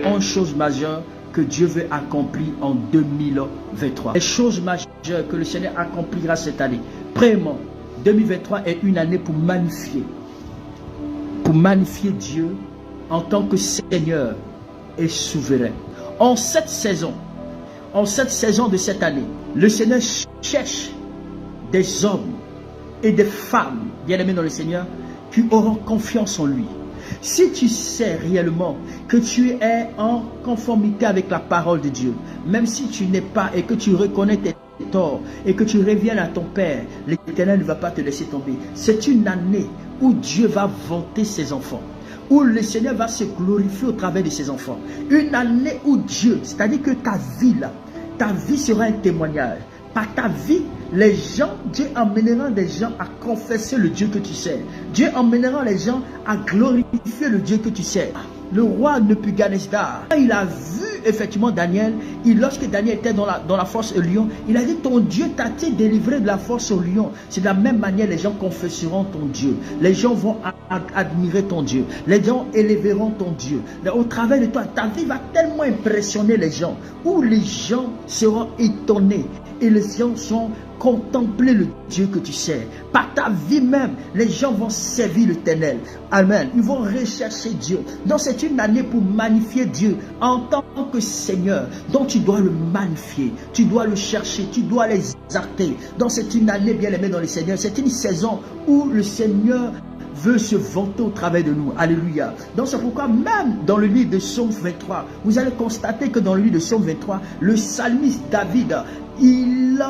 11 choses majeures que Dieu veut accomplir en 2023. Les choses majeures que le Seigneur accomplira cette année. Premièrement, 2023 est une année pour magnifier Dieu en tant que Seigneur et souverain. En cette saison de cette année, le Seigneur cherche des hommes et des femmes, bien-aimés dans le Seigneur, qui auront confiance en lui. Si tu sais réellement que tu es en conformité avec la parole de Dieu, même si tu n'es pas et que tu reconnais tes torts et que tu reviens à ton Père, l'Éternel ne va pas te laisser tomber. C'est une année où Dieu va vanter ses enfants, où le Seigneur va se glorifier au travers de ses enfants. Une année où Dieu, c'est-à-dire que ta vie sera un témoignage. Par ta vie, les gens, Dieu emmènera des gens à confesser le Dieu que tu sais. Dieu emmènera les gens à glorifier le Dieu que tu sais. Le roi Nebuchadnezzar, il a vu effectivement Daniel, lorsque Daniel était dans la force au lion, il a dit: ton Dieu t'a-t-il délivré de la force au lion? C'est de la même manière, les gens confesseront ton Dieu. Les gens vont admirer ton Dieu. Les gens élèveront ton Dieu. Au travers de toi, ta vie va tellement impressionner les gens, où les gens seront étonnés et les gens sont contempler le Dieu que tu sais. Par ta vie même, les gens vont servir l'Éternel. Amen. Ils vont rechercher Dieu. Donc c'est une année pour magnifier Dieu en tant que Seigneur. Donc tu dois le magnifier. Tu dois le chercher. Tu dois l'exalter. Donc c'est une année bien aimée dans le Seigneur. C'est une saison où le Seigneur veut se vanter au travers de nous. Alléluia. Donc c'est pourquoi même dans le livre de Psaume 23, vous allez constater que dans le livre de Psaume 23, le psalmiste David, il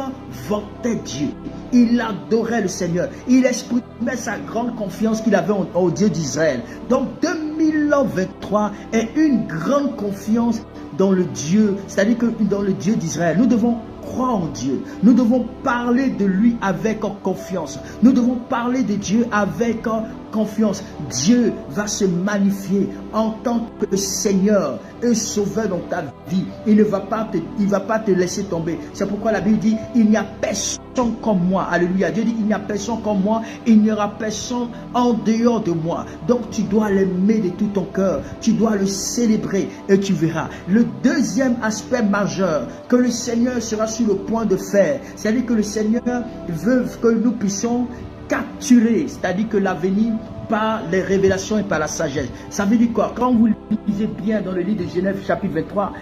vantait Dieu. Il adorait le Seigneur. Il exprimait sa grande confiance qu'il avait au Dieu d'Israël. Donc 2023 est une grande confiance dans le Dieu, c'est-à-dire que dans le Dieu d'Israël. Nous devons croire en Dieu. Nous devons parler de lui avec confiance. Nous devons parler de Dieu avec confiance. Dieu va se magnifier en tant que Seigneur et Sauveur dans ta vie. Il ne va pas te laisser tomber. C'est pourquoi la Bible dit: il n'y a personne comme moi. Alléluia. Dieu dit: il n'y a personne comme moi. Il n'y aura personne en dehors de moi. Donc tu dois l'aimer de tout ton cœur. Tu dois le célébrer et tu verras. Le deuxième aspect majeur que le Seigneur sera sur le point de faire, c'est-à-dire que le Seigneur veut que nous puissions capturer, c'est-à-dire que l'avenir par les révélations et par la sagesse. Ça veut dire quoi? Quand vous lisez bien dans le livre de Genèse chapitre 23,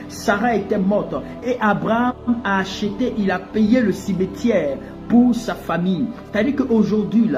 Sarah était morte et Abraham a acheté, il a payé le cimetière pour sa famille. C'est-à-dire qu'aujourd'hui,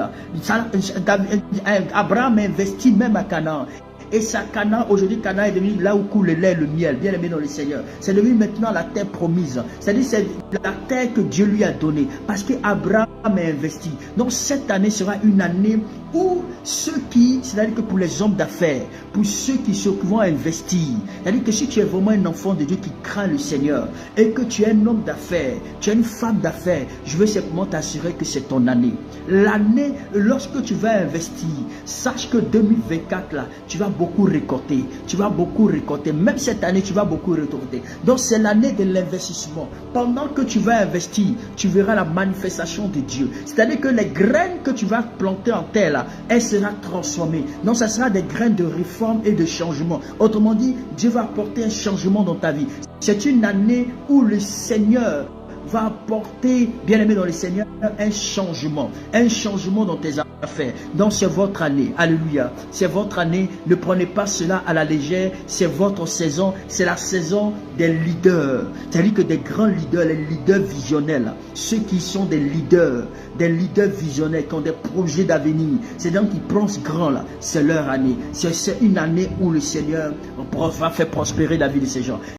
Abraham investit même à Canaan. Et ça, Canaan, aujourd'hui, Canaan est devenu là où coule le lait et le miel, bien aimé dans le Seigneur. C'est devenu maintenant la terre promise. C'est-à-dire c'est la terre que Dieu lui a donnée. Parce qu'Abraham a investi. Donc cette année sera une année où ceux qui, c'est-à-dire que pour les hommes d'affaires, pour ceux qui vont investir, c'est-à-dire que si tu es vraiment un enfant de Dieu qui craint le Seigneur et que tu es un homme d'affaires, tu es une femme d'affaires, je veux simplement t'assurer que c'est ton année. L'année, lorsque tu vas investir, sache que 2024 là, tu vas beaucoup récolter. Tu vas beaucoup récolter. Même cette année, tu vas beaucoup récolter. Donc c'est l'année de l'investissement. Pendant que tu vas investir, tu verras la manifestation de Dieu. C'est-à-dire que les graines que tu vas planter en terre là, elle sera transformée. Donc ça sera des graines de réforme et de changement. Autrement dit, Dieu va apporter un changement dans ta vie. C'est une année où le Seigneur va apporter, bien aimé dans le Seigneur, un changement dans tes affaires. Donc c'est votre année, alléluia, c'est votre année. Ne prenez pas cela à la légère. C'est votre saison, c'est la saison des leaders. C'est-à-dire que des grands leaders, les leaders visionnels, ceux qui sont des leaders visionnaires, qui ont des projets d'avenir, c'est donc qui pensent grand là, c'est leur année. C'est une année où le Seigneur va faire prospérer la vie de ces gens.